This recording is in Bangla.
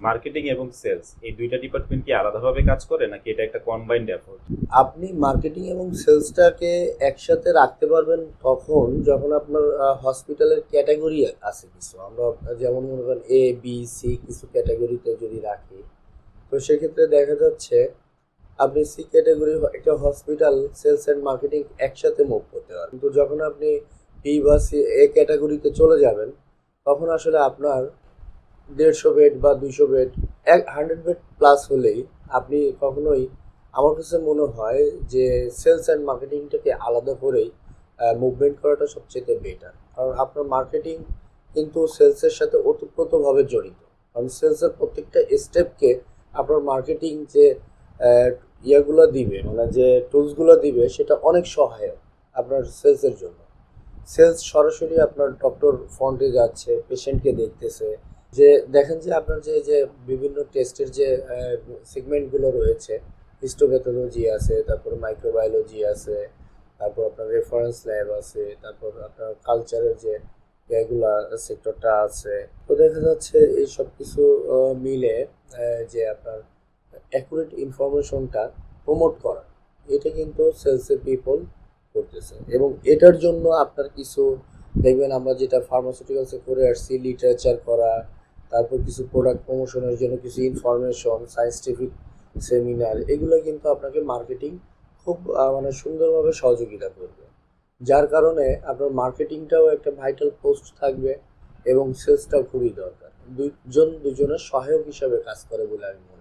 মার্কেটিং এবং সেলস এই দুইটা ডিপার্টমেন্ট কি আলাদাভাবে কাজ করে নাকি এটা একটা কম্বাইন্ড এফোর্ট? আপনি মার্কেটিং এবং সেলসটাকে একসাথে রাখতে পারবেন তখন যখন আপনার হসপিটালের ক্যাটাগরি আছে কিছু। আমরা যেমন মনে করেন এ বি সি কিছু ক্যাটাগরিতে যদি রাখি, তো সেক্ষেত্রে দেখা যাচ্ছে আপনি সি ক্যাটাগরি একটা হসপিটাল সেলস অ্যান্ড মার্কেটিং একসাথে মুভ করতে পারেন, কিন্তু যখন আপনি বি বা সি এ ক্যাটাগরিতে চলে যাবেন তখন আসলে আপনার 150 বেড বা 200 বেড 100 বেড প্লাস হলেই আপনি কখনোই, আমার কাছে মনে হয় যে সেলস অ্যান্ড মার্কেটিংটাকে আলাদা করেই মুভমেন্ট করাটা সবচেয়ে বেটার। কারণ আপনার মার্কেটিং কিন্তু সেলসের সাথে ওতপ্রোতভাবে জড়িত। কারণ সেলসের প্রত্যেকটা স্টেপকে আপনার মার্কেটিং যে আহ, ইয়েগুলো দিবে, মানে যে টুলসগুলো দিবে সেটা অনেক সহায়ক আপনার সেলসের জন্য। সেলস সরাসরি আপনার ডক্টর ফ্রন্টে যাচ্ছে, পেশেন্টকে দেখতেছে, যে দেখেন যে আপনার যে যে বিভিন্ন টেস্টের যে সেগমেন্টগুলো রয়েছে, হিস্টোপ্যাথোলজি আছে, তারপর মাইক্রোবায়োলজি আছে, তারপর আপনার রেফারেন্স ল্যাব আছে, তারপর আপনার কালচারের যে এগুলা সেক্টরটা আছে। তো দেখা যাচ্ছে এই সব কিছু মিলে যে আপনার অ্যাকুরেট ইনফরমেশনটা প্রমোট করা, এটা কিন্তু সেলসের পিপল করতেছে। এবং এটার জন্য আপনার কিছু দেখবেন, আমরা যেটা ফার্মাসিউটিক্যালসে করে আসছি, লিটারেচার করা, তারপর কিছু প্রোডাক্ট প্রমোশনের জন্য কিছু ইনফরমেশন, সায়েন্টিফিক সেমিনার, এগুলো কিন্তু আপনাকে মার্কেটিং খুব মানে সুন্দরভাবে সহযোগিতা করবে। যার কারণে আপনার মার্কেটিংটাও একটা ভাইটাল পোস্ট থাকবে এবং সেলসটাও খুবই দরকার। দুজন দুজনের সহায়ক হিসাবে কাজ করে বলে আমি মনে করি।